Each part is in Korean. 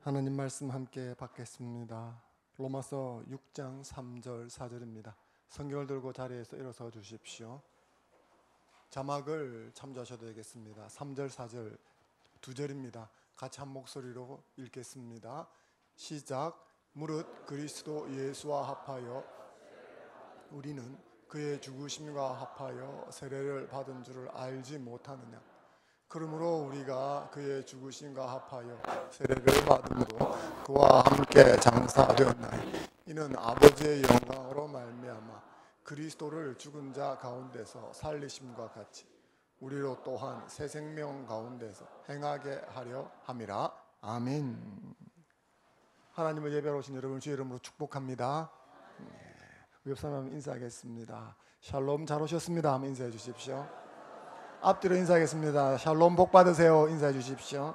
하나님 말씀 함께 받겠습니다. 로마서 6장 3절 4절입니다. 성경을 들고 자리에서 일어서 주십시오. 자막을 참조하셔도 되겠습니다. 3절 4절 두 절입니다. 같이 한 목소리로 읽겠습니다. 시작. 무릇 그리스도 예수와 합하여 우리는 그의 죽으심과 합하여 세례를 받은 줄을 알지 못하느냐. 그러므로 우리가 그의 죽으심과 합하여 세례를 받음으로 그와 함께 장사되었나니 이는 아버지의 영광으로 말미암아 그리스도를 죽은 자 가운데서 살리심과 같이 우리로 또한 새 생명 가운데서 행하게 하려 함이라. 아멘. 하나님을 예배하러 오신 여러분 주의 이름으로 축복합니다. 옆 사람 인사하겠습니다. 샬롬 잘 오셨습니다 하면 인사해 주십시오. 앞뒤로 인사하겠습니다. 샬롬 복 받으세요 인사해 주십시오.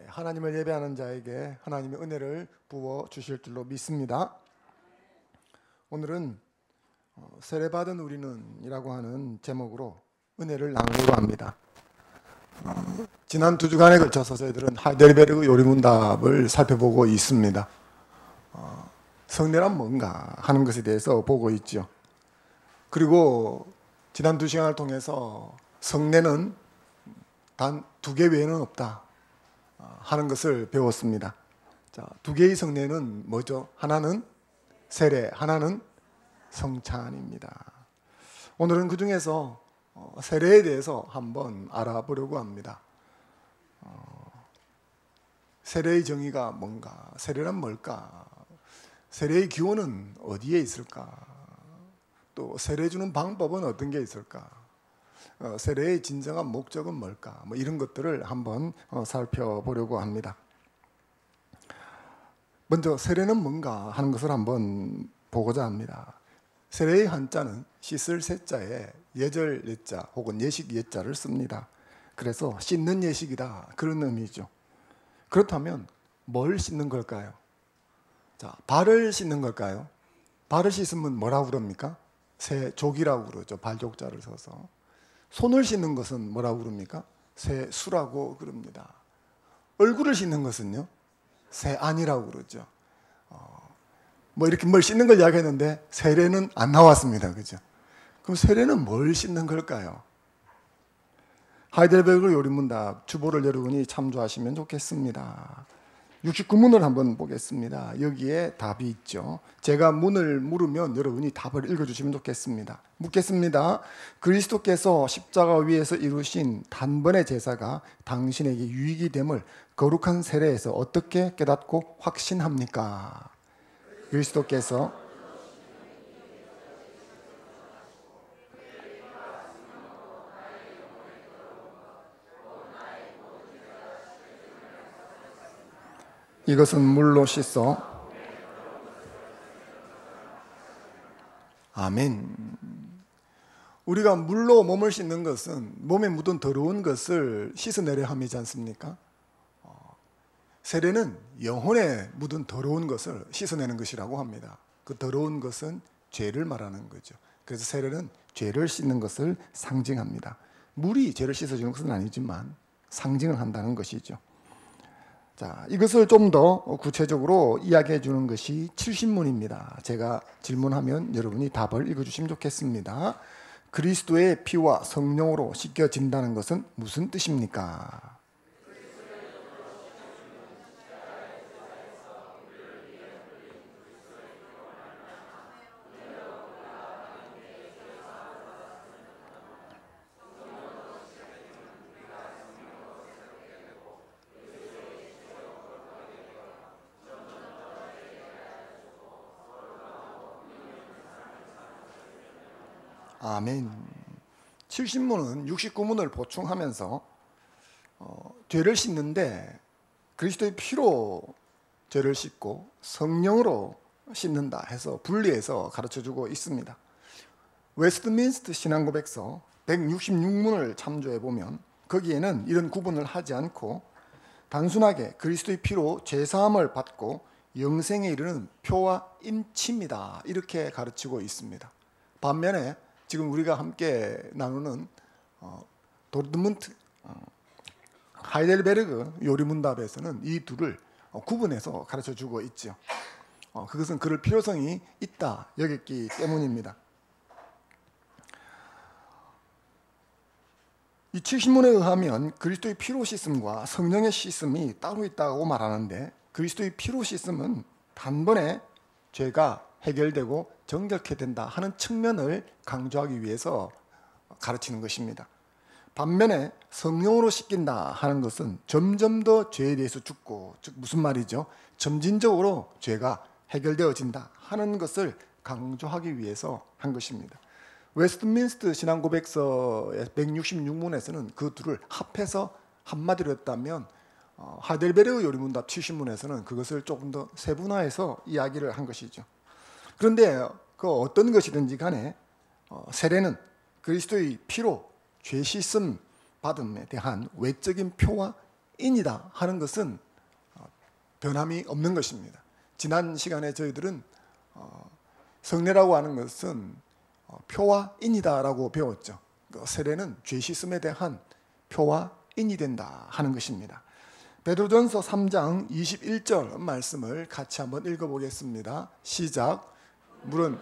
하나님을 예배하는 자에게 하나님의 은혜를 부어 주실 줄로 믿습니다. 오늘은 세례받은 우리는 이라고 하는 제목으로 은혜를 나누려고 합니다. 지난 2주간에 걸쳐서 저희들은 하이델베르그 요리문답을 살펴보고 있습니다. 성례란 뭔가 하는 것에 대해서 보고 있죠. 그리고 지난 2시간을 통해서 성례는 단 2개 외에는 없다 하는 것을 배웠습니다. 자, 2개의 성례는 뭐죠? 하나는 세례, 하나는 성찬입니다. 오늘은 그 중에서 세례에 대해서 한번 알아보려고 합니다. 세례의 정의가 뭔가? 세례란 뭘까? 세례의 기원은 어디에 있을까? 또 세례 주는 방법은 어떤 게 있을까? 세례의 진정한 목적은 뭘까? 이런 것들을 한번 살펴보려고 합니다. 먼저 세례는 뭔가 하는 것을 한번 보고자 합니다. 세례의 한자는 씻을 세자에 예절 예자 혹은 예식 예자를 씁니다. 그래서 씻는 예식이다 그런 의미죠. 그렇다면 뭘 씻는 걸까요? 자, 발을 씻는 걸까요? 발을 씻으면 뭐라고 그럽니까? 세족이라고 그러죠. 발족자를 써서. 손을 씻는 것은 뭐라고 그럽니까? 세수라고 그럽니다. 얼굴을 씻는 것은요? 세안이라고 그러죠. 이렇게 뭘 씻는 걸 이야기했는데 세례는 안 나왔습니다. 그죠? 그럼 세례는 뭘 씻는 걸까요? 하이델베르그 요리문답 주보를 여러분이 참조하시면 좋겠습니다. 69문을 한번 보겠습니다. 여기에 답이 있죠. 제가 문을 물으면 여러분이 답을 읽어주시면 좋겠습니다. 묻겠습니다. 그리스도께서 십자가 위에서 이루신 단번의 제사가 당신에게 유익이 됨을 거룩한 세례에서 어떻게 깨닫고 확신합니까? 그리스도께서 이것은 물로 씻어. 아멘. 우리가 물로 몸을 씻는 것은 몸에 묻은 더러운 것을 씻어내려 함이지 않습니까? 세례는 영혼에 묻은 더러운 것을 씻어내는 것이라고 합니다. 그 더러운 것은 죄를 말하는 거죠. 그래서 세례는 죄를 씻는 것을 상징합니다. 물이 죄를 씻어주는 것은 아니지만 상징을 한다는 것이죠. 자, 이것을 좀 더 구체적으로 이야기해 주는 것이 70문입니다. 제가 질문하면 여러분이 답을 읽어주시면 좋겠습니다. 그리스도의 피와 성령으로 씻겨진다는 것은 무슨 뜻입니까? 아멘. 70문은 69문을 보충하면서 죄를 씻는데 그리스도의 피로 죄를 씻고 성령으로 씻는다 해서 분리해서 가르쳐주고 있습니다. 웨스트민스터 신앙고백서 166문을 참조해 보면 거기에는 이런 구분을 하지 않고 단순하게 그리스도의 피로 죄사함을 받고 영생에 이르는 표와 임치입니다. 이렇게 가르치고 있습니다. 반면에 지금 우리가 함께 나누는 도르트문트 하이델베르그 요리문답에서는 이 둘을 구분해서 가르쳐주고 있죠. 그것은 그럴 필요성이 있다 여겼기 때문입니다. 이 70문에 의하면 그리스도의 피로 씻음과 성령의 씻음이 따로 있다고 말하는데, 그리스도의 피로 씻음은 단번에 죄가 해결되고 정결케 된다 하는 측면을 강조하기 위해서 가르치는 것입니다. 반면에 성령으로 씻긴다 하는 것은 점점 더 죄에 대해서 죽고, 즉 무슨 말이죠? 점진적으로 죄가 해결되어진다 하는 것을 강조하기 위해서 한 것입니다. 웨스트민스터 신앙고백서의 166문에서는 그 둘을 합해서 한마디로 했다면, 하델베르그 요리문답 70문에서는 그것을 조금 더 세분화해서 이야기를 한 것이죠. 그런데 그 어떤 것이든지 간에 세례는 그리스도의 피로 죄 씻음 받음에 대한 외적인 표와 인이다 하는 것은 변함이 없는 것입니다. 지난 시간에 저희들은 성례라고 하는 것은 표와 인이다라고 배웠죠. 세례는 죄 씻음에 대한 표와 인이 된다 하는 것입니다. 베드로전서 3장 21절 말씀을 같이 한번 읽어보겠습니다. 시작. 물은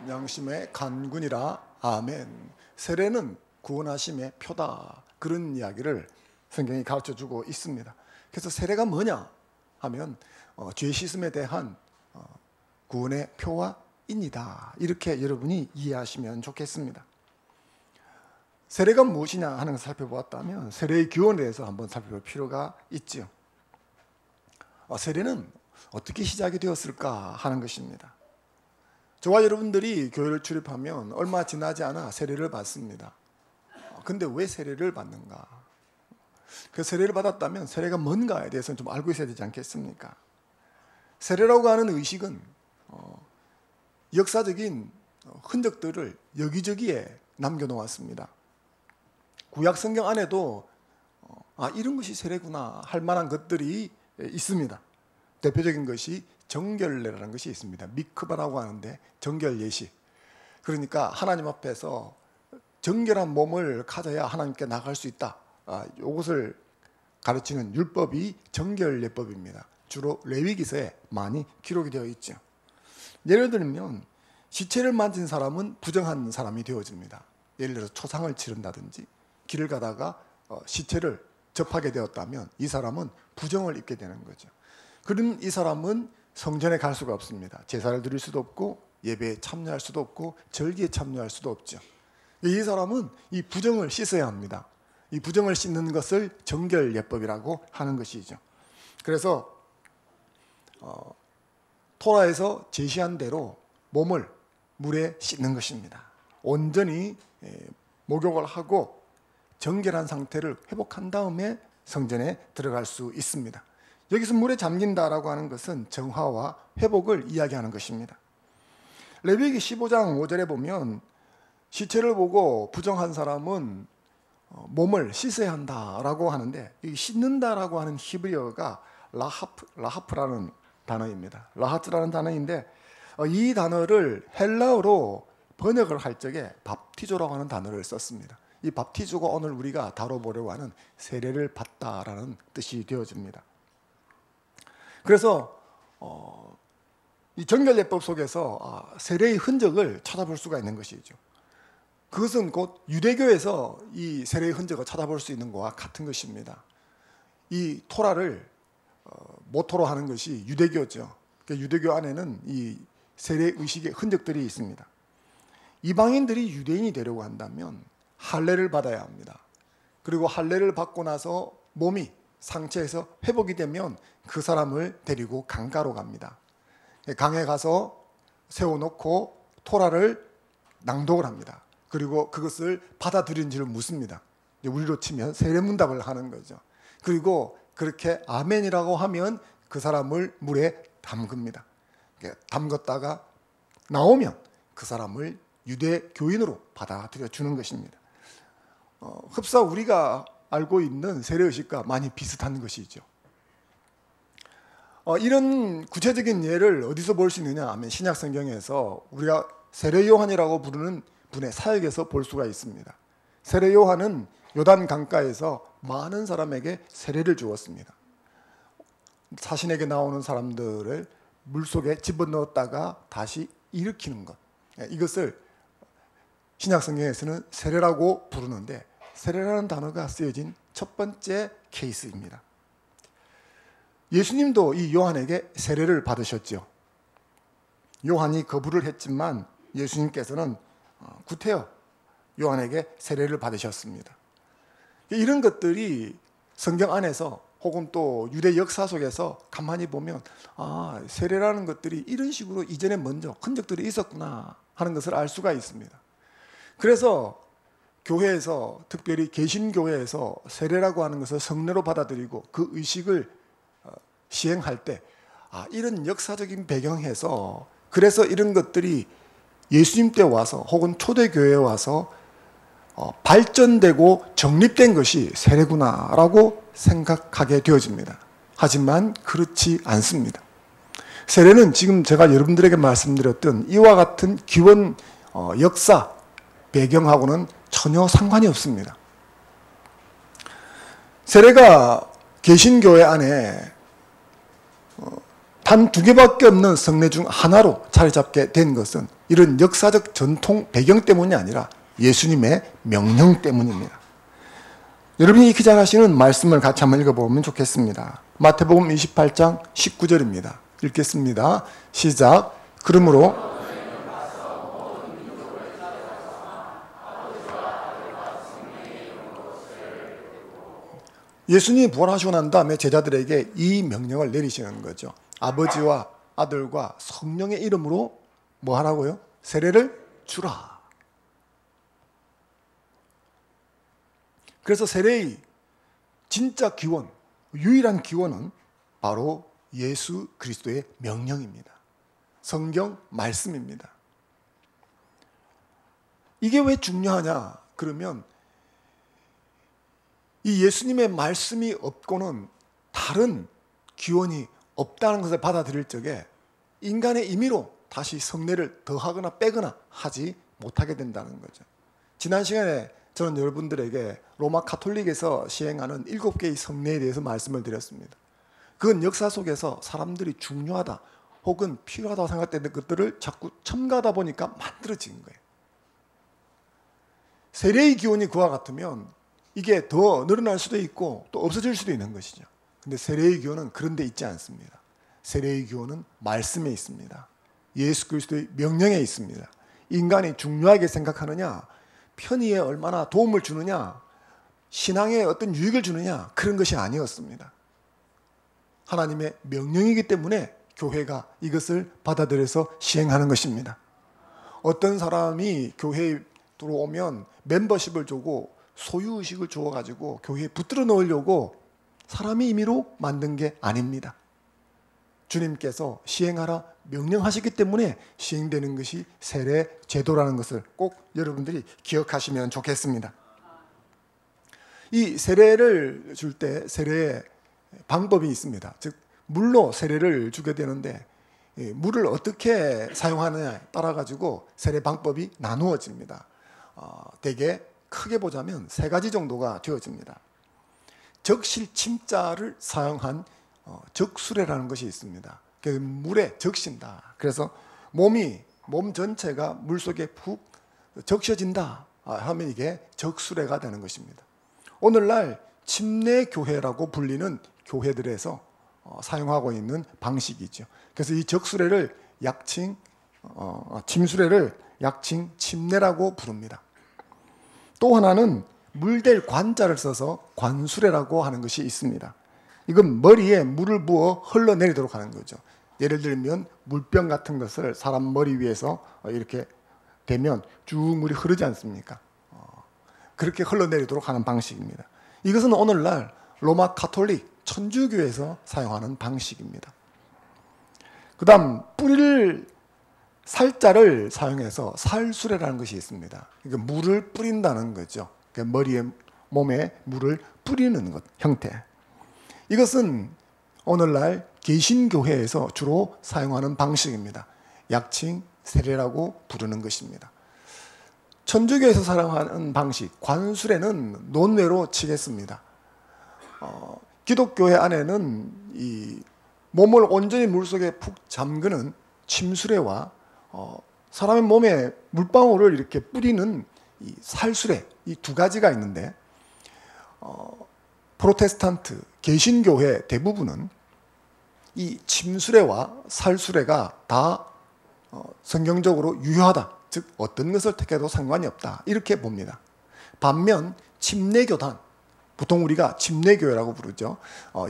양심의 간군이라. 아멘. 세례는 구원하심의 표다, 그런 이야기를 성경이 가르쳐주고 있습니다. 그래서 세례가 뭐냐 하면 죄 씻음에 대한 구원의 표와 인이다, 이렇게 여러분이 이해하시면 좋겠습니다. 세례가 무엇이냐 하는 것을 살펴보았다면 세례의 기원에 대해서 한번 살펴볼 필요가 있죠. 세례는 어떻게 시작이 되었을까 하는 것입니다. 저와 여러분들이 교회를 출입하면 얼마 지나지 않아 세례를 받습니다. 근데 왜 세례를 받는가? 그 세례를 받았다면 세례가 뭔가에 대해서는 좀 알고 있어야 되지 않겠습니까? 세례라고 하는 의식은 역사적인 흔적들을 여기저기에 남겨놓았습니다. 구약 성경 안에도 이런 것이 세례구나 할 만한 것들이 있습니다. 대표적인 것이 정결례라는 것이 있습니다. 미크바라고 하는데 정결 예식. 그러니까 하나님 앞에서 정결한 몸을 가져야 하나님께 나갈 수 있다. 이것을 가르치는 율법이 정결예법입니다. 주로 레위기서에 많이 기록이 되어 있죠. 예를 들면 시체를 만진 사람은 부정한 사람이 되어집니다. 예를 들어서 초상을 치른다든지 길을 가다가 시체를 접하게 되었다면 이 사람은 부정을 입게 되는 거죠. 그럼 이 사람은 성전에 갈 수가 없습니다. 제사를 드릴 수도 없고 예배에 참여할 수도 없고 절기에 참여할 수도 없죠. 이 사람은 이 부정을 씻어야 합니다. 이 부정을 씻는 것을 정결예법이라고 하는 것이죠. 그래서 토라에서 제시한 대로 몸을 물에 씻는 것입니다. 온전히 목욕을 하고 정결한 상태를 회복한 다음에 성전에 들어갈 수 있습니다. 여기서 물에 잠긴다라고 하는 것은 정화와 회복을 이야기하는 것입니다. 레위기 15장 5절에 보면 시체를 보고 부정한 사람은 몸을 씻어야 한다라고 하는데, 이 씻는다라고 하는 히브리어가 라하프라는 단어입니다. 라하트라는 단어인데 이 단어를 헬라어로 번역을 할 적에 밥티조라고 하는 단어를 썼습니다. 이 밥티조가 오늘 우리가 다뤄보려고 하는 세례를 받다라는 뜻이 되어집니다. 그래서 이 정결예법 속에서 세례의 흔적을 찾아볼 수가 있는 것이죠. 그것은 곧 유대교에서 이 세례의 흔적을 찾아볼 수 있는 것과 같은 것입니다. 이 토라를 모토로 하는 것이 유대교죠. 그러니까 유대교 안에는 이 세례 의식의 흔적들이 있습니다. 이방인들이 유대인이 되려고 한다면 할례를 받아야 합니다. 그리고 할례를 받고 나서 몸이 상처에서 회복이 되면 그 사람을 데리고 강가로 갑니다. 강에 가서 세워놓고 토라를 낭독을 합니다. 그리고 그것을 받아들인지를 묻습니다. 우리로 치면 세례문답을 하는 거죠. 그리고 그렇게 아멘이라고 하면 그 사람을 물에 담급니다. 담갔다가 나오면 그 사람을 유대 교인으로 받아들여 주는 것입니다. 흡사 우리가 알고 있는 세례의식과 많이 비슷한 것이죠. 이런 구체적인 예를 어디서 볼 수 있느냐 하면 신약 성경에서 우리가 세례 요한이라고 부르는 분의 사역에서 볼 수가 있습니다. 세례 요한은 요단 강가에서 많은 사람에게 세례를 주었습니다. 자신에게 나오는 사람들을 물속에 집어넣었다가 다시 일으키는 것, 이것을 신약 성경에서는 세례라고 부르는데, 세례라는 단어가 쓰여진 첫 번째 케이스입니다. 예수님도 이 요한에게 세례를 받으셨죠. 요한이 거부를 했지만 예수님께서는 구태여 요한에게 세례를 받으셨습니다. 이런 것들이 성경 안에서 혹은 또 유대 역사 속에서 가만히 보면 세례라는 것들이 이런 식으로 이전에 먼저 흔적들이 있었구나 하는 것을 알 수가 있습니다. 그래서 교회에서, 특별히 개신교회에서 세례라고 하는 것을 성례로 받아들이고 그 의식을 시행할 때 이런 역사적인 배경에서, 그래서 이런 것들이 예수님 때 와서 혹은 초대교회에 와서 발전되고 정립된 것이 세례구나라고 생각하게 되어집니다. 하지만 그렇지 않습니다. 세례는 지금 제가 여러분들에게 말씀드렸던 이와 같은 기원 역사 배경하고는 전혀 상관이 없습니다. 세례가 개신교회 안에 단 2개밖에 없는 성례 중 하나로 자리 잡게 된 것은 이런 역사적 전통 배경 때문이 아니라 예수님의 명령 때문입니다. 여러분이 익히 잘 아시는 말씀을 같이 한번 읽어보면 좋겠습니다. 마태복음 28장 19절입니다. 읽겠습니다. 시작. 그러므로 예수님이 부활하시고 난 다음에 제자들에게 이 명령을 내리시는 거죠. 아버지와 아들과 성령의 이름으로 뭐 하라고요? 세례를 주라. 그래서 세례의 진짜 기원, 유일한 기원은 바로 예수 그리스도의 명령입니다. 성경 말씀입니다. 이게 왜 중요하냐? 그러면 이 예수님의 말씀이 없고는 다른 기원이 없다는 것을 받아들일 적에 인간의 임의로 다시 성례를 더하거나 빼거나 하지 못하게 된다는 거죠. 지난 시간에 저는 여러분들에게 로마 가톨릭에서 시행하는 7개의 성례에 대해서 말씀을 드렸습니다. 그건 역사 속에서 사람들이 중요하다 혹은 필요하다고 생각되는 것들을 자꾸 첨가하다 보니까 만들어진 거예요. 세례의 기원이 그와 같으면 이게 더 늘어날 수도 있고 또 없어질 수도 있는 것이죠. 근데 세례의 기원은 그런 데 있지 않습니다. 세례의 기원은 말씀에 있습니다. 예수 그리스도의 명령에 있습니다. 인간이 중요하게 생각하느냐, 편의에 얼마나 도움을 주느냐, 신앙에 어떤 유익을 주느냐, 그런 것이 아니었습니다. 하나님의 명령이기 때문에 교회가 이것을 받아들여서 시행하는 것입니다. 어떤 사람이 교회에 들어오면 멤버십을 주고 소유의식을 주어가지고 교회에 붙들어 놓으려고 사람이 임의로 만든 게 아닙니다. 주님께서 시행하라 명령하시기 때문에 시행되는 것이 세례 제도라는 것을 꼭 여러분들이 기억하시면 좋겠습니다. 이 세례를 줄 때 세례의 방법이 있습니다. 즉 물로 세례를 주게 되는데 물을 어떻게 사용하느냐에 따라 가지고 세례 방법이 나누어집니다. 대개 크게 보자면 3가지 정도가 되어집니다. 적실 침자를 사용한 적수례라는 것이 있습니다. 물에 적신다. 그래서 몸 전체가 물속에 푹 적셔진다 하면 이게 적수례가 되는 것입니다. 오늘날 침례교회라고 불리는 교회들에서 사용하고 있는 방식이죠. 그래서 이 적수례를 약칭 침수례를 약칭 침례라고 부릅니다. 또 하나는 물댈 관자를 써서 관수례라고 하는 것이 있습니다. 이건 머리에 물을 부어 흘러내리도록 하는 거죠. 예를 들면 물병 같은 것을 사람 머리 위에서 이렇게 대면 쭉 물이 흐르지 않습니까? 그렇게 흘러내리도록 하는 방식입니다. 이것은 오늘날 로마 가톨릭 천주교에서 사용하는 방식입니다. 그 다음 뿌리를 살자를 사용해서 살수례라는 것이 있습니다. 그러니까 물을 뿌린다는 거죠. 그러니까 몸에 물을 뿌리는 것, 형태. 이것은 오늘날 개신교회에서 주로 사용하는 방식입니다. 약칭 세례라고 부르는 것입니다. 천주교에서 사용하는 방식, 관수례는 논외로 치겠습니다. 기독교회 안에는 이 몸을 온전히 물속에 푹 잠그는 침수례와 사람의 몸에 물방울을 이렇게 뿌리는 이 살수례, 이 두 가지가 있는데 프로테스탄트, 개신교회 대부분은 이 침수례와 살수례가 다 성경적으로 유효하다. 즉 어떤 것을 택해도 상관이 없다. 이렇게 봅니다. 반면 침례교단, 보통 우리가 침례교회라고 부르죠.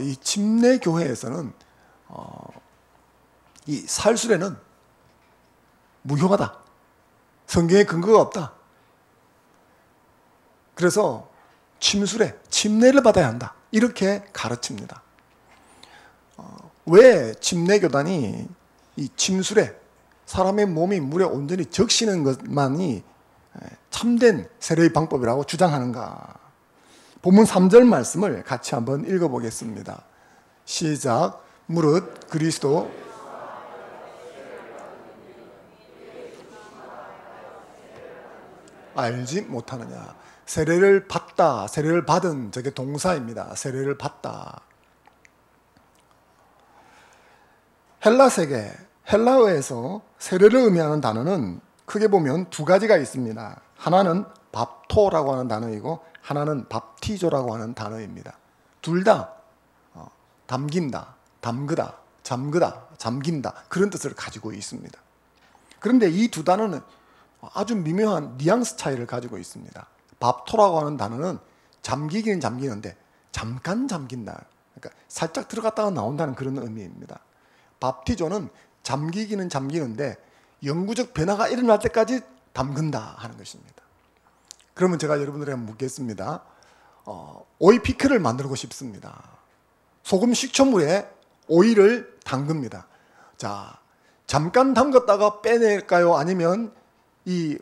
이 침례교회에서는 이 살수례는 무효하다. 성경에 근거가 없다. 그래서 침수례, 침례를 받아야 한다. 이렇게 가르칩니다. 왜 침례교단이 이 침수례, 사람의 몸이 물에 온전히 적시는 것만이 참된 세례의 방법이라고 주장하는가? 본문 3절 말씀을 같이 한번 읽어보겠습니다. 시작. 무릇 그리스도 알지 못하느냐. 세례를 받다, 세례를 받은, 저게 동사입니다. 세례를 받다. 헬라세계, 헬라어에서 세례를 의미하는 단어는 크게 보면 두 가지가 있습니다. 하나는 밥토라고 하는 단어이고 하나는 밥티조라고 하는 단어입니다. 둘 다 담긴다, 담그다, 잠그다, 잠긴다 그런 뜻을 가지고 있습니다. 그런데 이 두 단어는 아주 미묘한 뉘앙스 차이를 가지고 있습니다. 밥토라고 하는 단어는 잠기기는 잠기는데 잠깐 잠긴다. 그러니까 살짝 들어갔다가 나온다는 그런 의미입니다. 밥티조는 잠기기는 잠기는데 영구적 변화가 일어날 때까지 담근다 하는 것입니다. 그러면 제가 여러분들에게 묻겠습니다. 오이 피클을 만들고 싶습니다. 소금 식초물에 오이를 담급니다. 자, 잠깐 담갔다가 빼낼까요? 아니면 이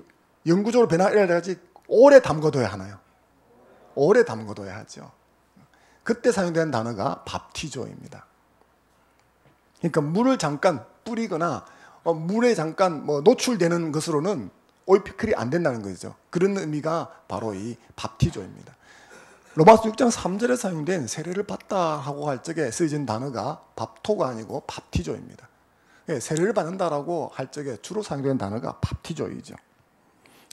영구적으로 변화가 일어날 때까지 오래 담궈둬야 하나요? 오래 담궈둬야 하죠. 그때 사용되는 단어가 밥티조입니다. 그러니까 물을 잠깐 뿌리거나 물에 잠깐 노출되는 것으로는 오이피클이 안 된다는 거죠. 그런 의미가 바로 이 밥티조입니다. 로마서 6장 3절에 사용된 세례를 받다 하고 할 적에 쓰여진 단어가 밥토가 아니고 밥티조입니다. 세례를 받는다라고 할 적에 주로 사용되는 단어가 밥티조이죠.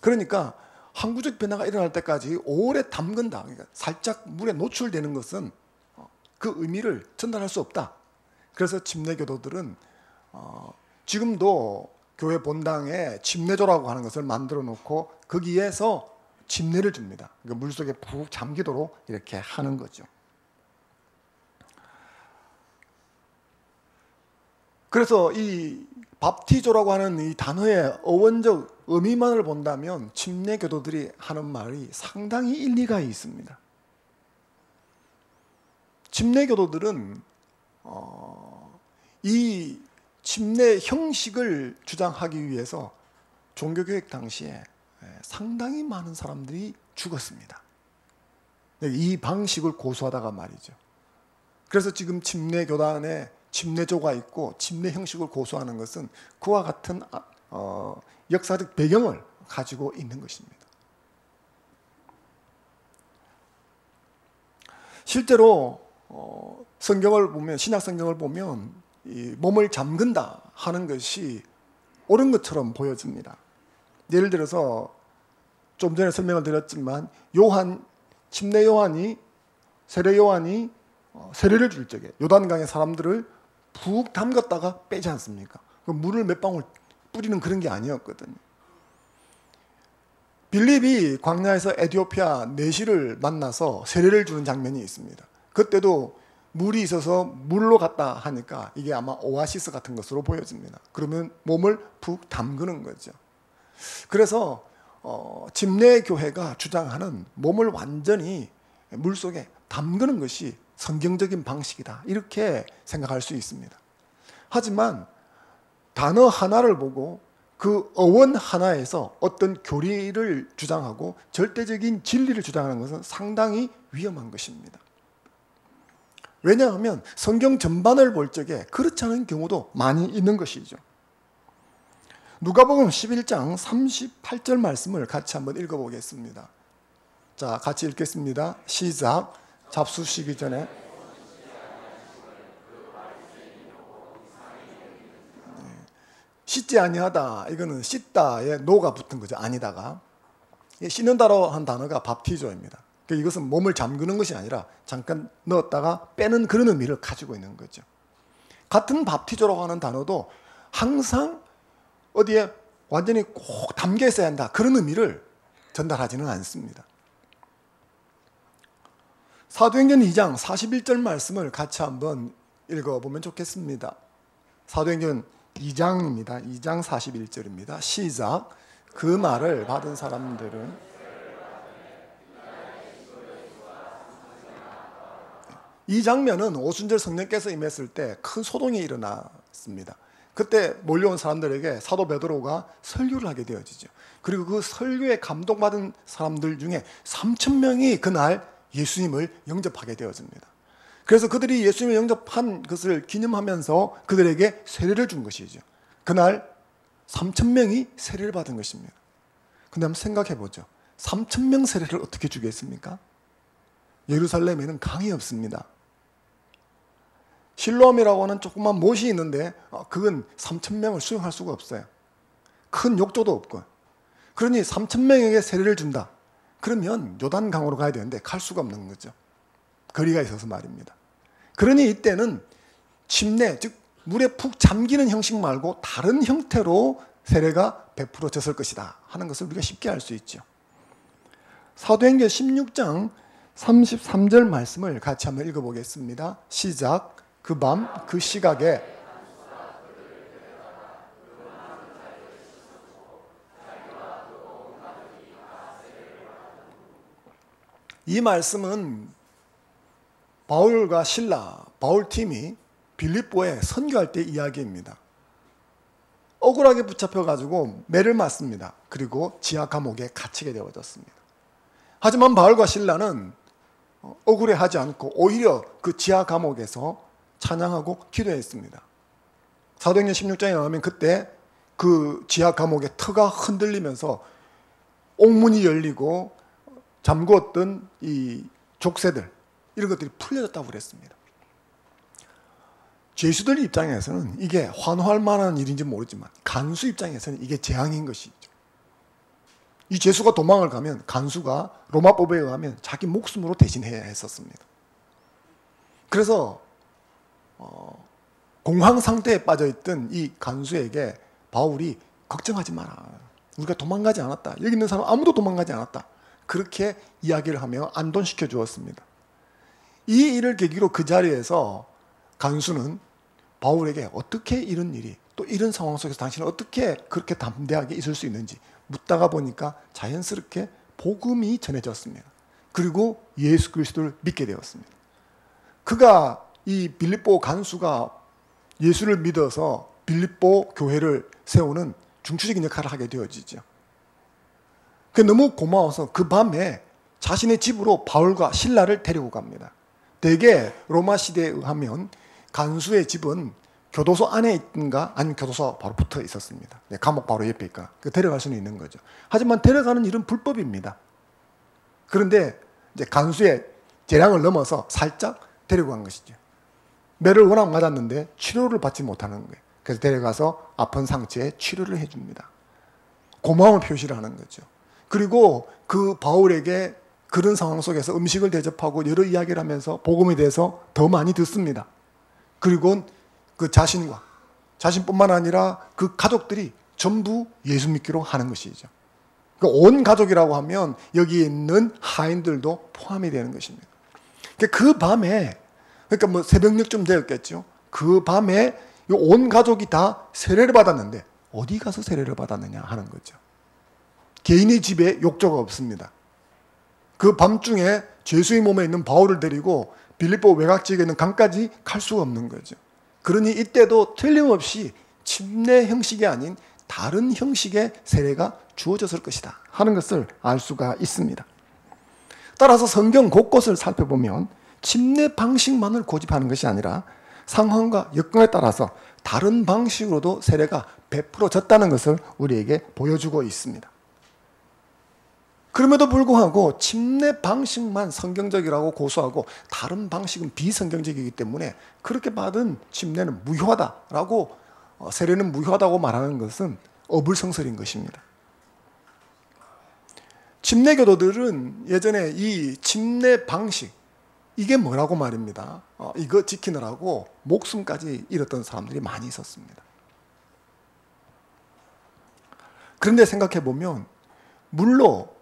그러니까 항구적 변화가 일어날 때까지 오래 담근다. 그러니까 살짝 물에 노출되는 것은 그 의미를 전달할 수 없다. 그래서 침례교도들은 지금도 교회 본당에 침례조라고 하는 것을 만들어 놓고 거기에서 침례를 줍니다. 그러니까 물속에 푹 잠기도록 이렇게 하는 거죠. 그래서 이 밥티조라고 하는 이 단어의 어원적 의미만을 본다면 침례교도들이 하는 말이 상당히 일리가 있습니다. 침례교도들은 이 침례 형식을 주장하기 위해서 종교개혁 당시에 상당히 많은 사람들이 죽었습니다. 이 방식을 고수하다가 말이죠. 그래서 지금 침례교단에 침례조가 있고 침례 형식을 고수하는 것은 그와 같은 역사적 배경을 가지고 있는 것입니다. 실제로 성경을 보면, 신약 성경을 보면 이 몸을 잠근다 하는 것이 옳은 것처럼 보여집니다. 예를 들어서 좀 전에 설명을 드렸지만 침례 요한이 세례 요한이 세례를 줄 적에 요단강의 사람들을 푹 담갔다가 빼지 않습니까? 물을 몇 방울 뿌리는 그런 게 아니었거든요. 빌립이 광야에서 에티오피아 내시를 만나서 세례를 주는 장면이 있습니다. 그때도 물이 있어서 물로 갔다 하니까 이게 아마 오아시스 같은 것으로 보여집니다. 그러면 몸을 푹 담그는 거죠. 그래서 침례교회가 주장하는 몸을 완전히 물속에 담그는 것이 성경적인 방식이다. 이렇게 생각할 수 있습니다. 하지만 단어 하나를 보고 그 어원 하나에서 어떤 교리를 주장하고 절대적인 진리를 주장하는 것은 상당히 위험한 것입니다. 왜냐하면 성경 전반을 볼 적에 그렇지 않은 경우도 많이 있는 것이죠. 누가복음 11장 38절 말씀을 같이 한번 읽어보겠습니다. 자, 같이 읽겠습니다. 시작. 잡수시기 전에 씻지 아니하다. 이거는 씻다에 노가 붙은 거죠. 아니다가. 씻는다로 한 단어가 밥티조입니다. 이것은 몸을 잠그는 것이 아니라 잠깐 넣었다가 빼는 그런 의미를 가지고 있는 거죠. 같은 밥티조라고 하는 단어도 항상 어디에 완전히 꼭 담겨 있어야 한다. 그런 의미를 전달하지는 않습니다. 사도행전 2장 41절 말씀을 같이 한번 읽어보면 좋겠습니다. 사도행전 2장입니다. 2장 41절입니다. 시작. 그 말을 받은 사람들은 이 장면은 오순절 성령께서 임했을 때 큰 소동이 일어났습니다. 그때 몰려온 사람들에게 사도 베드로가 설교를 하게 되어지죠. 그리고 그 설교에 감동받은 사람들 중에 3,000명이 그날 예수님을 영접하게 되어집니다. 그래서 그들이 예수님을 영접한 것을 기념하면서 그들에게 세례를 준 것이죠. 그날 3,000명이 세례를 받은 것입니다. 근데 한번 생각해 보죠. 3,000명 세례를 어떻게 주겠습니까? 예루살렘에는 강이 없습니다. 실로암이라고 하는 조그만 못이 있는데 그건 3,000명을 수용할 수가 없어요. 큰 욕조도 없고. 그러니 3,000명에게 세례를 준다. 그러면 요단강으로 가야 되는데 갈 수가 없는 거죠. 거리가 있어서 말입니다. 그러니 이때는 침례, 즉 물에 푹 잠기는 형식 말고 다른 형태로 세례가 베풀어졌을 것이다 하는 것을 우리가 쉽게 알 수 있죠. 사도행전 16장 33절 말씀을 같이 한번 읽어보겠습니다. 시작. 그 밤 그 시각에 이 말씀은 바울과 실라, 바울팀이 빌립보에 선교할 때 이야기입니다. 억울하게 붙잡혀가지고 매를 맞습니다. 그리고 지하 감옥에 갇히게 되어졌습니다. 하지만 바울과 실라는 억울해하지 않고 오히려 그 지하 감옥에서 찬양하고 기도했습니다. 사도행전 16장에 나오면 그때 그 지하 감옥의 터가 흔들리면서 옥문이 열리고 잠그었던 이 족쇄들 이런 것들이 풀려졌다고 그랬습니다. 죄수들 입장에서는 이게 환호할 만한 일인지 모르지만 간수 입장에서는 이게 재앙인 것이죠. 이 죄수가 도망을 가면 간수가 로마법에 의하면 자기 목숨으로 대신해야 했었습니다. 그래서 공황 상태에 빠져있던 이 간수에게 바울이 걱정하지 마라. 우리가 도망가지 않았다. 여기 있는 사람 아무도 도망가지 않았다. 그렇게 이야기를 하며 안돈시켜 주었습니다. 이 일을 계기로 그 자리에서 간수는 바울에게 어떻게 이런 일이 또 이런 상황 속에서 당신은 어떻게 그렇게 담대하게 있을 수 있는지 묻다가 보니까 자연스럽게 복음이 전해졌습니다. 그리고 예수 그리스도를 믿게 되었습니다. 그가 이 빌립보 간수가 예수를 믿어서 빌립보 교회를 세우는 중추적인 역할을 하게 되어지죠. 그 너무 고마워서 그 밤에 자신의 집으로 바울과 실라를 데리고 갑니다. 대개 로마 시대에 의하면 간수의 집은 교도소 안에 있든가 아니면 교도소 바로 붙어 있었습니다. 감옥 바로 옆에 있거나 데려갈 수는 있는 거죠. 하지만 데려가는 일은 불법입니다. 그런데 이제 간수의 재량을 넘어서 살짝 데리고 간 것이죠. 매를 워낙 맞았는데 치료를 받지 못하는 거예요. 그래서 데려가서 아픈 상처에 치료를 해줍니다. 고마움을 표시를 하는 거죠. 그리고 그 바울에게 그런 상황 속에서 음식을 대접하고 여러 이야기를 하면서 복음에 대해서 더 많이 듣습니다. 그리고 그 자신뿐만 아니라 그 가족들이 전부 예수 믿기로 하는 것이죠. 온 가족이라고 하면 여기 있는 하인들도 포함이 되는 것입니다. 그 밤에, 그러니까 뭐 새벽녘쯤 되었겠죠. 그 밤에 온 가족이 다 세례를 받았는데 어디 가서 세례를 받았느냐 하는 거죠. 개인의 집에 욕조가 없습니다. 그 밤중에 죄수의 몸에 있는 바울을 데리고 빌립보 외곽 지역에 있는 강까지 갈 수가 없는 거죠. 그러니 이때도 틀림없이 침례 형식이 아닌 다른 형식의 세례가 주어졌을 것이다 하는 것을 알 수가 있습니다. 따라서 성경 곳곳을 살펴보면 침례 방식만을 고집하는 것이 아니라 상황과 여건에 따라서 다른 방식으로도 세례가 베풀어졌다는 것을 우리에게 보여주고 있습니다. 그럼에도 불구하고 침례 방식만 성경적이라고 고수하고 다른 방식은 비성경적이기 때문에 그렇게 받은 침례는 무효하다라고, 세례는 무효하다고 말하는 것은 어불성설인 것입니다. 침례교도들은 예전에 이 침례 방식, 이게 뭐라고 말입니다. 이거 지키느라고 목숨까지 잃었던 사람들이 많이 있었습니다. 그런데 생각해 보면 물로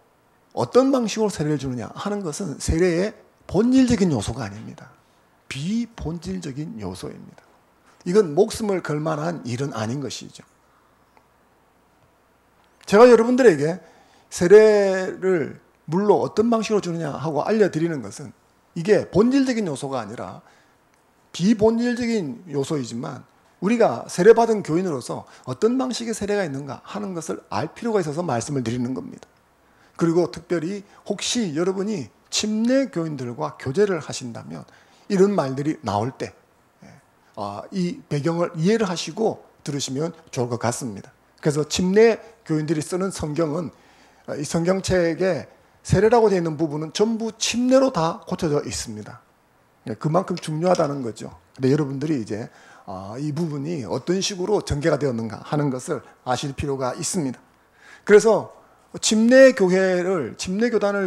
어떤 방식으로 세례를 주느냐 하는 것은 세례의 본질적인 요소가 아닙니다. 비본질적인 요소입니다. 이건 목숨을 걸 만한 일은 아닌 것이죠. 제가 여러분들에게 세례를 물로 어떤 방식으로 주느냐 하고 알려드리는 것은 이게 본질적인 요소가 아니라 비본질적인 요소이지만 우리가 세례받은 교인으로서 어떤 방식의 세례가 있는가 하는 것을 알 필요가 있어서 말씀을 드리는 겁니다. 그리고 특별히 혹시 여러분이 침례 교인들과 교제를 하신다면 이런 말들이 나올 때 이 배경을 이해를 하시고 들으시면 좋을 것 같습니다. 그래서 침례 교인들이 쓰는 성경은 이 성경책에 세례라고 되어 있는 부분은 전부 침례로 다 고쳐져 있습니다. 그만큼 중요하다는 거죠. 근데 여러분들이 이제 이 부분이 어떤 식으로 전개가 되었는가 하는 것을 아실 필요가 있습니다. 그래서 침례교단을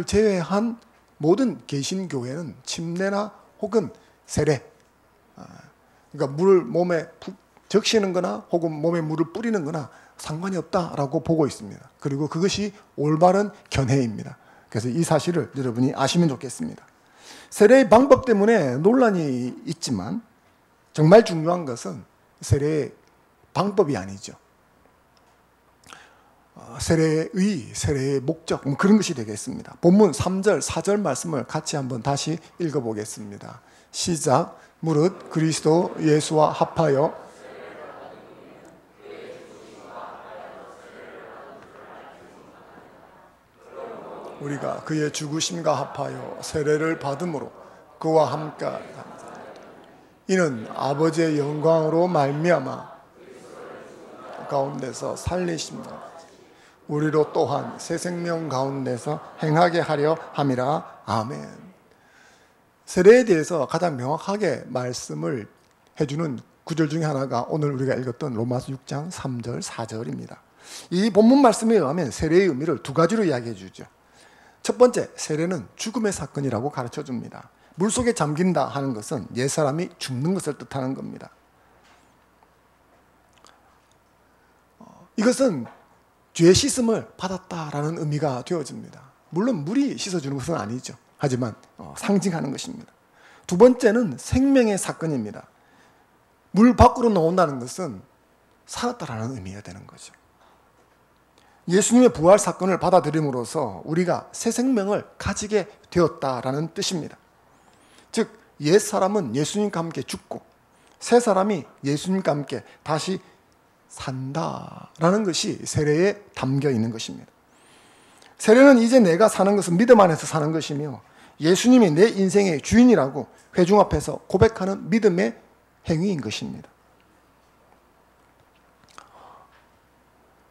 제외한 모든 개신교회는 침례나 혹은 세례, 그러니까 물을 몸에 푹 적시는 거나 혹은 몸에 물을 뿌리는 거나 상관이 없다라고 보고 있습니다. 그리고 그것이 올바른 견해입니다. 그래서 이 사실을 여러분이 아시면 좋겠습니다. 세례의 방법 때문에 논란이 있지만 정말 중요한 것은 세례의 방법이 아니죠. 세례의 의, 세례의 목적, 그런 것이 되겠습니다. 본문 3절, 4절 말씀을 같이 한번 다시 읽어보겠습니다. 시작. 무릇 그리스도 예수와 합하여 우리가 그의 죽으심과 합하여 세례를 받음으로 그와 함께 이는 아버지의 영광으로 말미암아 가운데서 살리심과 우리로 또한 새 생명 가운데서 행하게 하려 함이라. 아멘. 세례에 대해서 가장 명확하게 말씀을 해주는 구절 중에 하나가 오늘 우리가 읽었던 로마서 6장 3절 4절입니다. 이 본문 말씀에 의하면 세례의 의미를 두 가지로 이야기해 주죠. 첫 번째, 세례는 죽음의 사건이라고 가르쳐 줍니다. 물속에 잠긴다 하는 것은 옛사람이 죽는 것을 뜻하는 겁니다. 이것은 죄 씻음을 받았다라는 의미가 되어집니다. 물론 물이 씻어주는 것은 아니죠. 하지만 상징하는 것입니다. 두 번째는 생명의 사건입니다. 물 밖으로 나온다는 것은 살았다라는 의미가 되는 거죠. 예수님의 부활 사건을 받아들임으로써 우리가 새 생명을 가지게 되었다라는 뜻입니다. 즉, 옛 사람은 예수님과 함께 죽고 새 사람이 예수님과 함께 다시 산다라는 것이 세례에 담겨 있는 것입니다. 세례는 이제 내가 사는 것은 믿음 안에서 사는 것이며 예수님이 내 인생의 주인이라고 회중 앞에서 고백하는 믿음의 행위인 것입니다.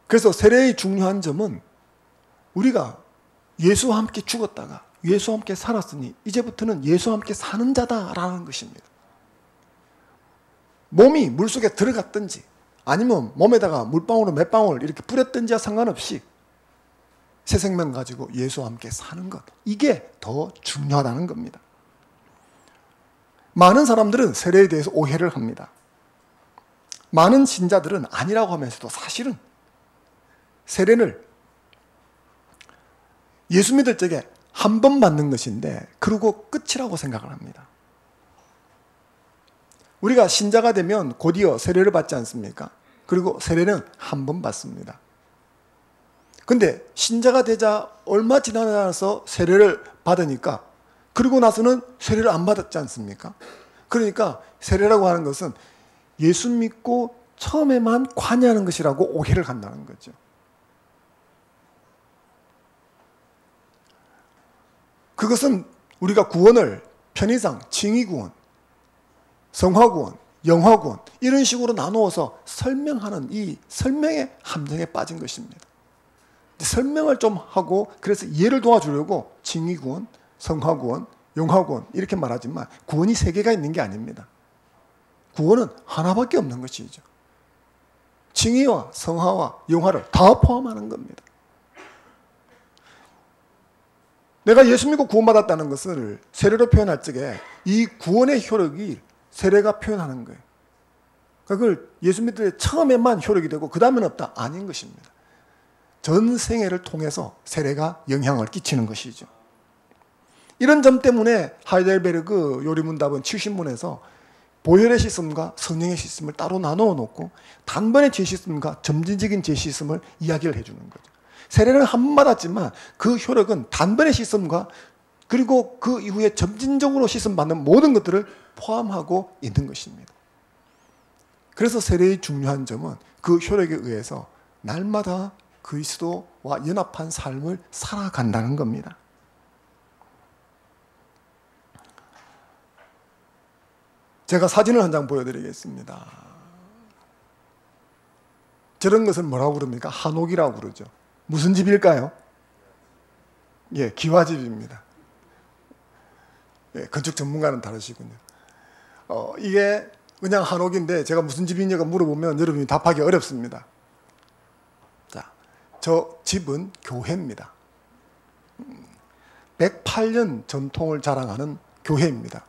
그래서 세례의 중요한 점은 우리가 예수와 함께 죽었다가 예수와 함께 살았으니 이제부터는 예수와 함께 사는 자다라는 것입니다. 몸이 물속에 들어갔든지 아니면 몸에다가 물방울을 몇 방울 이렇게 뿌렸든지와 상관없이 새 생명 가지고 예수와 함께 사는 것, 이게 더 중요하다는 겁니다. 많은 사람들은 세례에 대해서 오해를 합니다. 많은 신자들은 아니라고 하면서도 사실은 세례를 예수 믿을 적에 한 번 받는 것인데 그러고 끝이라고 생각을 합니다. 우리가 신자가 되면 곧이어 세례를 받지 않습니까? 그리고 세례는 한 번 받습니다. 근데 신자가 되자 얼마 지나서 세례를 받으니까 그러고 나서는 세례를 안 받았지 않습니까? 그러니까 세례라고 하는 것은 예수 믿고 처음에만 관여하는 것이라고 오해를 한다는 거죠. 그것은 우리가 구원을 편의상, 칭의구원, 성화구원, 영화구원 이런 식으로 나누어서 설명하는 이 설명의 함정에 빠진 것입니다. 설명을 좀 하고 그래서 이해를 도와주려고 칭의구원, 성화구원, 영화구원 이렇게 말하지만 구원이 세 개가 있는 게 아닙니다. 구원은 하나밖에 없는 것이죠. 칭의와 성화와 영화를 다 포함하는 겁니다. 내가 예수 믿고 구원받았다는 것을 세례로 표현할 적에 이 구원의 효력이 세례가 표현하는 거예요. 그걸 예수 믿을 때 처음에만 효력이 되고 그 다음에는 없다? 아닌 것입니다. 전 생애를 통해서 세례가 영향을 끼치는 것이죠. 이런 점 때문에 하이델베르그 요리문답은 70문에서 보혈의 씻음과 성령의 씻음을 따로 나누어 놓고 단번의 죄 씻음과 점진적인 죄 씻음을 이야기를 해주는 거죠. 세례는 한 번 받았지만 그 효력은 단번의 씻음과 그리고 그 이후에 점진적으로 씻음 받는 모든 것들을 포함하고 있는 것입니다. 그래서 세례의 중요한 점은 그 효력에 의해서 날마다 그리스도와 연합한 삶을 살아간다는 겁니다. 제가 사진을 한 장 보여드리겠습니다. 저런 것을 뭐라고 부릅니까? 한옥이라고 그러죠. 무슨 집일까요? 예, 기와집입니다. 예, 건축 전문가는 다르시군요. 이게 그냥 한옥인데 제가 무슨 집이냐고 물어보면 여러분이 답하기 어렵습니다. 자, 저 집은 교회입니다. 108년 전통을 자랑하는 교회입니다.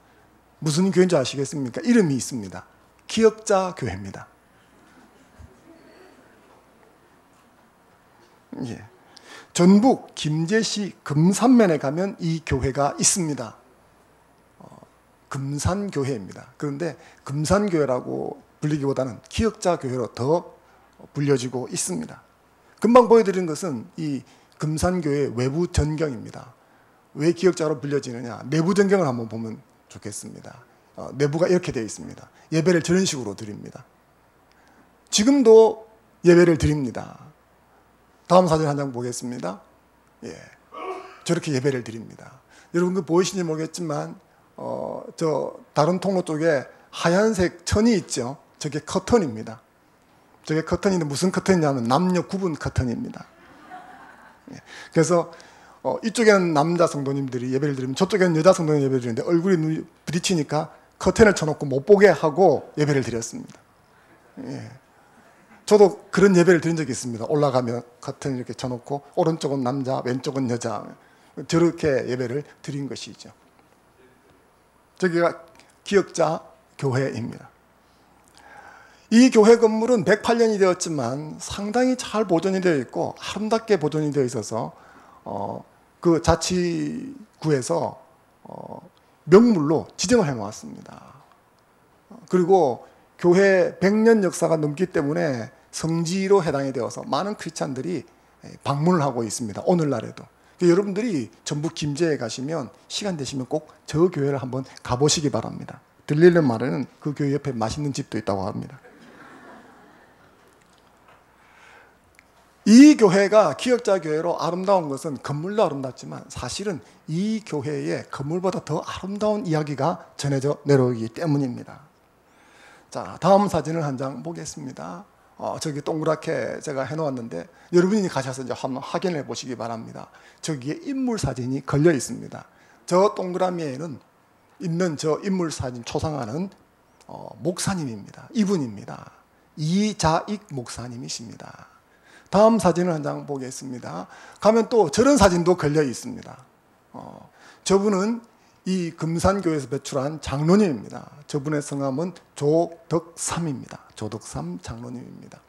무슨 교회인지 아시겠습니까? 이름이 있습니다. 기역자 교회입니다. 예. 전북 김제시 금산면에 가면 이 교회가 있습니다. 금산교회입니다. 그런데 금산교회라고 불리기보다는 기역자 교회로 더 불려지고 있습니다. 금방 보여드린 것은 이 금산교회 외부 전경입니다. 왜 기역자로 불려지느냐? 내부 전경을 한번 보면 좋겠습니다. 내부가 이렇게 되어 있습니다. 예배를 저런 식으로 드립니다. 지금도 예배를 드립니다. 다음 사진 한 장 보겠습니다. 예, 저렇게 예배를 드립니다. 여러분 그 보이시는지 모르겠지만 저 다른 통로 쪽에 하얀색 천이 있죠. 저게 커튼입니다. 저게 커튼인데 무슨 커튼이냐면 남녀 구분 커튼입니다. 예, 그래서 이쪽에는 남자 성도님들이 예배를 드리면 저쪽에는 여자 성도님 예배를 드리는데 얼굴이 부딪히니까 커튼을 쳐놓고 못 보게 하고 예배를 드렸습니다. 예. 저도 그런 예배를 드린 적이 있습니다. 올라가면 커튼 이렇게 쳐놓고 오른쪽은 남자, 왼쪽은 여자 저렇게 예배를 드린 것이죠. 저기가 기역자 교회입니다. 이 교회 건물은 108년이 되었지만 상당히 잘 보존이 되어 있고 아름답게 보존이 되어 있어서 그 자치구에서 명물로 지정을 해놓았습니다. 그리고 교회 100년 역사가 넘기 때문에 성지로 해당이 되어서 많은 크리스찬들이 방문을 하고 있습니다. 오늘날에도. 여러분들이 전북 김제에 가시면 시간 되시면 꼭 저 교회를 한번 가보시기 바랍니다. 들리는 말에는 그 교회 옆에 맛있는 집도 있다고 합니다. 이 교회가 기역자 교회로 아름다운 것은 건물도 아름답지만 사실은 이 교회의 건물보다 더 아름다운 이야기가 전해져 내려오기 때문입니다. 자, 다음 사진을 한 장 보겠습니다. 저기 동그랗게 제가 해놓았는데 여러분이 가셔서 이제 한번 확인해 보시기 바랍니다. 저기에 인물 사진이 걸려 있습니다. 저 동그라미에는 있는 저 인물 사진 초상화는 목사님입니다. 이분입니다. 이자익 목사님이십니다. 다음 사진을 한 장 보겠습니다. 가면 또 저런 사진도 걸려 있습니다. 저분은 이 금산교회에서 배출한 장로님입니다. 저분의 성함은 조덕삼입니다. 조덕삼 장로님입니다.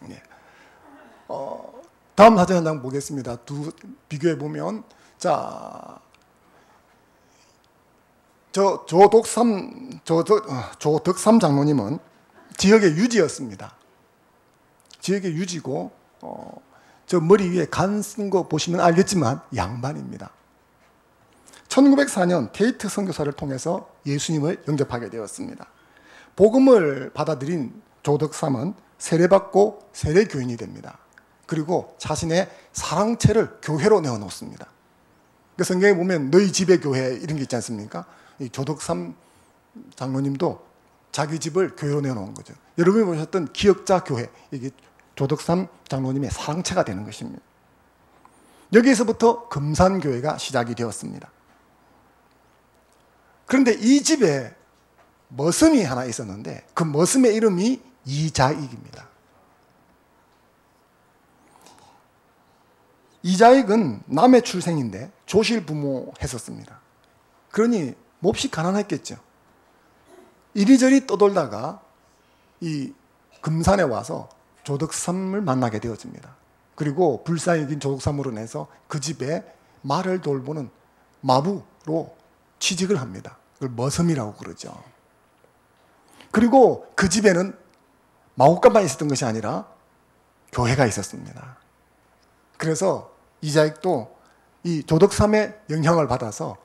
네. 다음 사진 한 장 보겠습니다. 두 비교해 보면 자, 조덕삼 장로님은 지역의 유지였습니다. 지역의 유지고 저 머리 위에 간 쓴 거 보시면 알겠지만 양반입니다. 1904년 테이트 선교사를 통해서 예수님을 영접하게 되었습니다. 복음을 받아들인 조덕삼은 세례받고 세례교인이 됩니다. 그리고 자신의 사랑채를 교회로 내어놓습니다. 그 성경에 보면 너희 집의 교회 이런 게 있지 않습니까? 이 조덕삼 장로님도 자기 집을 교회로 내놓은 거죠. 여러분이 보셨던 기역자 교회, 이게 조덕삼 장로님의 사랑채가 되는 것입니다. 여기에서부터 금산교회가 시작이 되었습니다. 그런데 이 집에 머슴이 하나 있었는데 그 머슴의 이름이 이자익입니다. 이자익은 남의 출생인데 조실 부모 했었습니다. 그러니 몹시 가난했겠죠. 이리저리 떠돌다가 이 금산에 와서 조덕삼을 만나게 되어집니다. 그리고 불쌍히 긴 조덕삼으로 인해서 그 집에 말을 돌보는 마부로 취직을 합니다. 그걸 머슴이라고 그러죠. 그리고 그 집에는 마구간만 있었던 것이 아니라 교회가 있었습니다. 그래서 이자익도 이 조덕삼의 영향을 받아서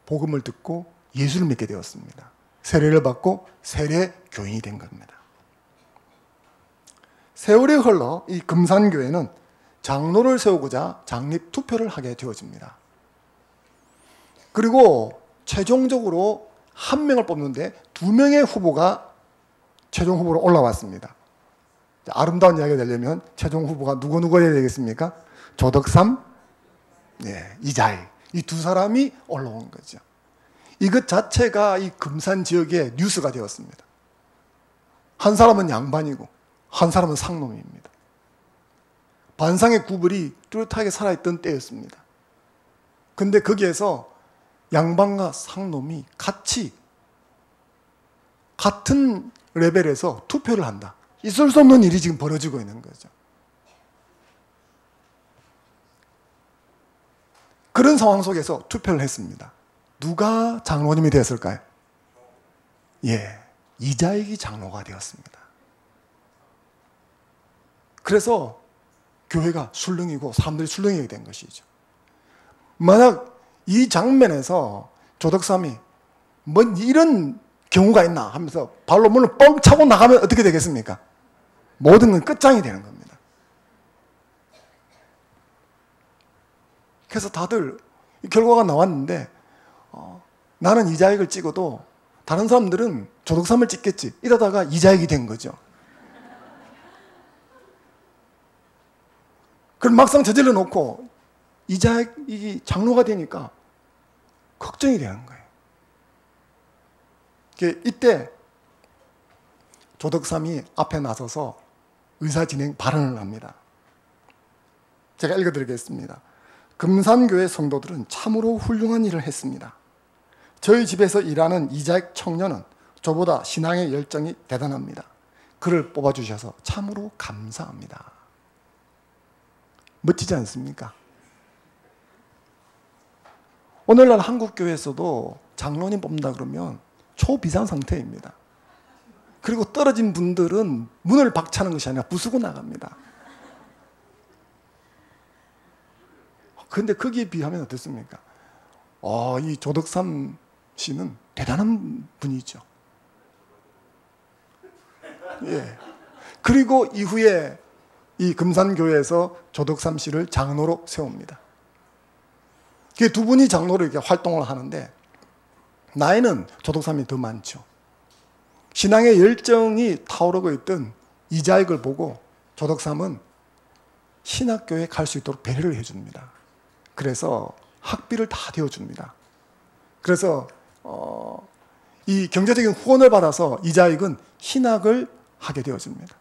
복음을 듣고 예수를 믿게 되었습니다. 세례를 받고 세례 교인이 된 겁니다. 세월이 흘러 이 금산교회는 장로를 세우고자 장립 투표를 하게 되어집니다. 그리고 최종적으로 한 명을 뽑는데 2명의 후보가 최종 후보로 올라왔습니다. 아름다운 이야기가 되려면 최종 후보가 누구 해야 되겠습니까? 조덕삼, 이자익. 이 두 사람이 올라온 거죠. 이것 자체가 이 금산 지역의 뉴스가 되었습니다. 한 사람은 양반이고 한 사람은 상놈입니다. 반상의 구별이 뚜렷하게 살아있던 때였습니다. 근데 거기에서 양반과 상놈이 같은 레벨에서 투표를 한다. 있을 수 없는 일이 지금 벌어지고 있는 거죠. 그런 상황 속에서 투표를 했습니다. 누가 장로님이 되었을까요? 이자익이 장로가 되었습니다. 그래서 교회가 술렁이고 사람들이 술렁이게 된 것이죠. 만약 이 장면에서 조덕삼이 뭐 이런 경우가 있나 하면서 발로 문을 뻥 차고 나가면 어떻게 되겠습니까? 모든 건 끝장이 되는 겁니다. 그래서 다들 결과가 나왔는데 나는 이자익을 찍어도 다른 사람들은 조덕삼을 찍겠지. 이러다가 이자익이 된 거죠. 그럼 막상 저질러 놓고 이자익이 장로가 되니까 걱정이 되는 거예요. 이때 조덕삼이 앞에 나서서 의사진행 발언을 합니다. 제가 읽어드리겠습니다. 금산교회 성도들은 참으로 훌륭한 일을 했습니다. 저희 집에서 일하는 이자익 청년은 저보다 신앙의 열정이 대단합니다. 그를 뽑아주셔서 참으로 감사합니다. 멋지지 않습니까? 오늘날 한국교회에서도 장로님 뽑는다 그러면 초비상 상태입니다. 그리고 떨어진 분들은 문을 박차는 것이 아니라 부수고 나갑니다. 그런데 거기에 비하면 어떻습니까? 이 조덕삼 씨는 대단한 분이죠. 그리고 이후에 이 금산교회에서 조덕삼 씨를 장로로 세웁니다. 두 분이 장로로 이렇게 활동을 하는데 나이는 조덕삼이 더 많죠. 신앙의 열정이 타오르고 있던 이자익을 보고 조덕삼은 신학교에 갈 수 있도록 배려를 해줍니다. 그래서 학비를 다 대어줍니다. 그래서 이 경제적인 후원을 받아서 이자익은 신학을 하게 되어집니다.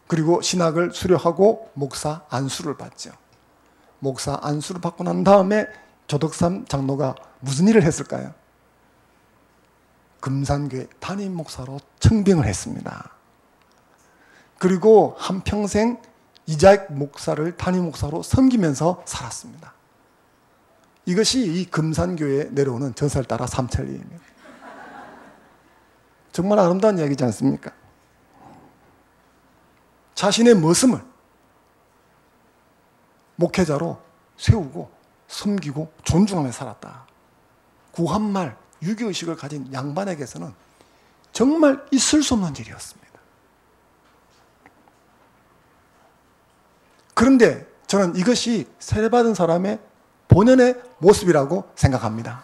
그리고 신학을 수료하고 목사 안수를 받죠. 목사 안수를 받고 난 다음에 조덕삼 장로가 무슨 일을 했을까요? 금산교회 담임 목사로 청빙을 했습니다. 그리고 한평생 이자익 목사를 담임 목사로 섬기면서 살았습니다. 이것이 이 금산교회에 내려오는 전설 따라 삼천리입니다. 정말 아름다운 이야기지 않습니까? 자신의 머슴을 목회자로 세우고 섬기고 존중하며 살았다. 구한말, 유교의식을 가진 양반에게서는 정말 있을 수 없는 일이었습니다. 그런데 저는 이것이 세례받은 사람의 본연의 모습이라고 생각합니다.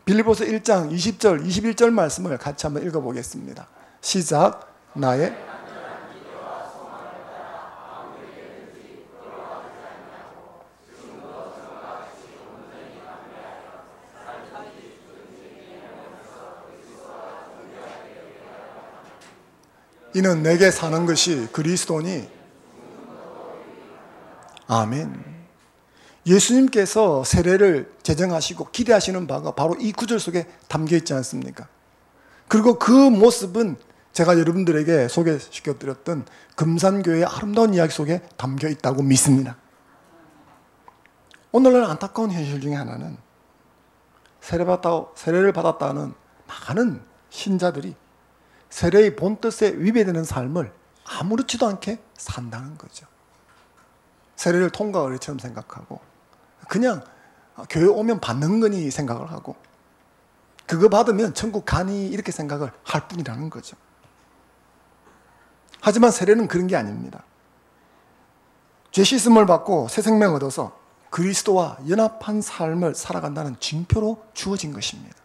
빌립보서 1장 20절, 21절 말씀을 같이 한번 읽어보겠습니다. 시작. 나의 이는 내게 사는 것이 그리스도니. 아멘. 예수님께서 세례를 제정하시고 기대하시는 바가 바로 이 구절 속에 담겨 있지 않습니까? 그리고 그 모습은 제가 여러분들에게 소개시켜드렸던 금산교회의 아름다운 이야기 속에 담겨 있다고 믿습니다. 오늘날 안타까운 현실 중에 하나는 세례를 받았다는 많은 신자들이 세례의 본뜻에 위배되는 삶을 아무렇지도 않게 산다는 거죠. 세례를 통과 의례처럼 생각하고 그냥 교회 오면 받는 거니 생각을 하고 그거 받으면 천국 가니 이렇게 생각을 할 뿐이라는 거죠. 하지만 세례는 그런 게 아닙니다. 죄 씻음을 받고 새 생명 얻어서 그리스도와 연합한 삶을 살아간다는 징표로 주어진 것입니다.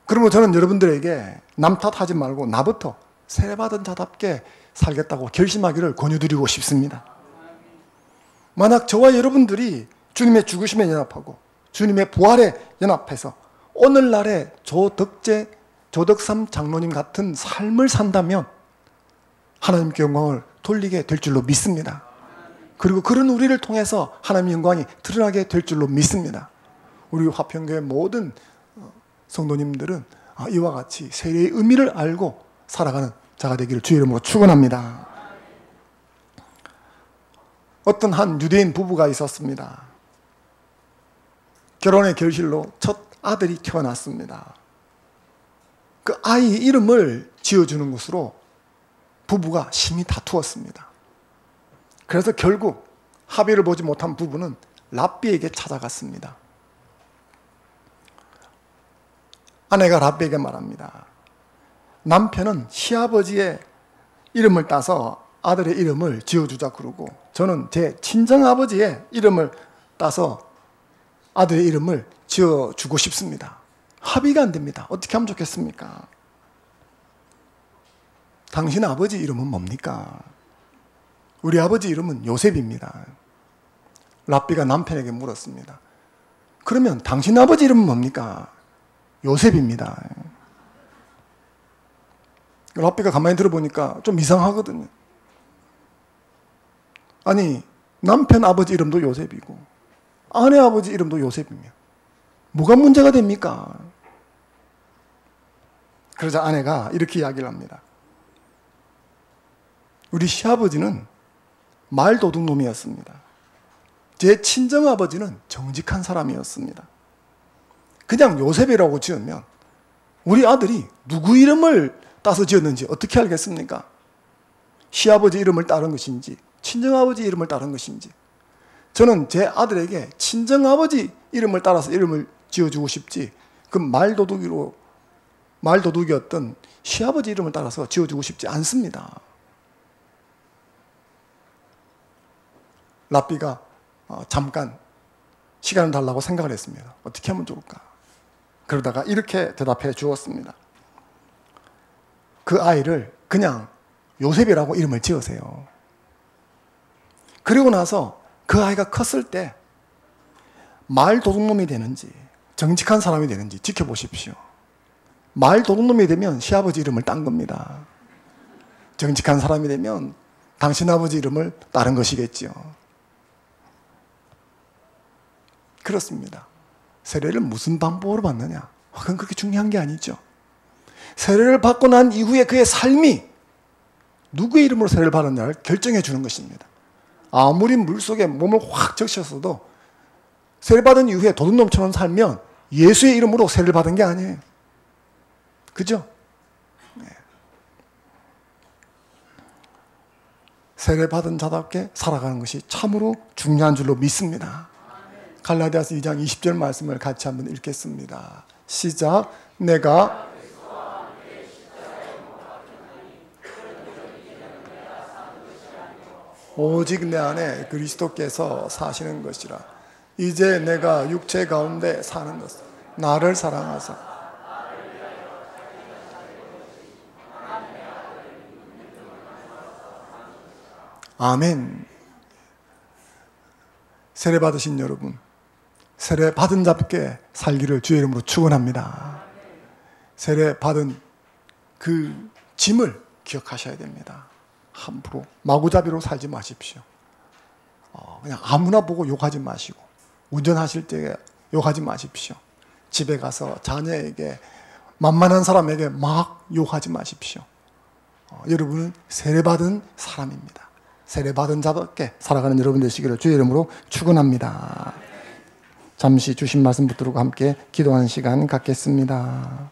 그러므로 저는 여러분들에게 남 탓하지 말고 나부터 세례받은 자답게 살겠다고 결심하기를 권유드리고 싶습니다. 만약 저와 여러분들이 주님의 죽으심에 연합하고 주님의 부활에 연합해서 오늘날의 조덕삼 장로님 같은 삶을 산다면 하나님께 영광을 돌리게 될 줄로 믿습니다. 그리고 그런 우리를 통해서 하나님의 영광이 드러나게 될 줄로 믿습니다. 우리 화평교회 모든 성도님들은 이와 같이 세례의 의미를 알고 살아가는 자가 되기를 주의 이름으로 축원합니다. 어떤 한 유대인 부부가 있었습니다. 결혼의 결실로 첫 아들이 태어났습니다. 그 아이 이름을 지어주는 것으로 부부가 심히 다투었습니다. 그래서 결국 합의를 보지 못한 부부는 랍비에게 찾아갔습니다. 아내가 랍비에게 말합니다. 남편은 시아버지의 이름을 따서 아들의 이름을 지어주자 그러고 저는 제 친정아버지의 이름을 따서 아들의 이름을 지어주고 싶습니다. 합의가 안 됩니다. 어떻게 하면 좋겠습니까? 당신 아버지 이름은 뭡니까? 우리 아버지 이름은 요셉입니다. 랍비가 남편에게 물었습니다. 그러면 당신 아버지 이름은 뭡니까? 요셉입니다. 랍비가 가만히 들어보니까 좀 이상하거든요. 아니, 남편 아버지 이름도 요셉이고 아내 아버지 이름도 요셉이면 뭐가 문제가 됩니까? 그러자 아내가 이렇게 이야기를 합니다. 우리 시아버지는 말도둑놈이었습니다. 제 친정아버지는 정직한 사람이었습니다. 그냥 요셉이라고 지으면 우리 아들이 누구 이름을 따서 지었는지 어떻게 알겠습니까? 시아버지 이름을 따른 것인지 친정아버지 이름을 따른 것인지. 저는 제 아들에게 친정아버지 이름을 따라서 이름을 지어주고 싶지 그 말도둑이었던 시아버지 이름을 따라서 지어주고 싶지 않습니다. 랍비가 잠깐 시간을 달라고 생각을 했습니다. 어떻게 하면 좋을까? 그러다가 이렇게 대답해 주었습니다. 그 아이를 그냥 요셉이라고 이름을 지으세요. 그리고 나서 그 아이가 컸을 때 말도둑놈이 되는지 정직한 사람이 되는지 지켜보십시오. 말도둑놈이 되면 시아버지 이름을 딴 겁니다. 정직한 사람이 되면 당신 아버지 이름을 따른 것이겠지요. 그렇습니다. 세례를 무슨 방법으로 받느냐? 그건 그렇게 중요한 게 아니죠. 세례를 받고 난 이후에 그의 삶이 누구의 이름으로 세례를 받았냐를 결정해 주는 것입니다. 아무리 물속에 몸을 확 적셨어도 세례받은 이후에 도둑놈처럼 살면 예수의 이름으로 세례를 받은 게 아니에요. 그죠? 네. 세례받은 자답게 살아가는 것이 참으로 중요한 줄로 믿습니다. 갈라디아서 2장 20절 말씀을 같이 한번 읽겠습니다. 시작. 내가 오직 내 안에 그리스도께서 사시는 것이라. 이제 내가 육체 가운데 사는 것은 나를 사랑하사 아멘. 세례 받으신 여러분, 세례 받은 자께 살기를 주의 이름으로 축원합니다. 세례 받은 그 짐을 기억하셔야 됩니다. 함부로 마구잡이로 살지 마십시오. 그냥 아무나 보고 욕하지 마시고, 운전하실 때 욕하지 마십시오. 집에 가서 자녀에게, 만만한 사람에게 막 욕하지 마십시오. 여러분은 세례받은 사람입니다. 세례받은 자답게 살아가는 여러분 되시기를 주의 이름으로 축원합니다. 잠시 주신 말씀 붙들고 함께 기도하는 시간 갖겠습니다.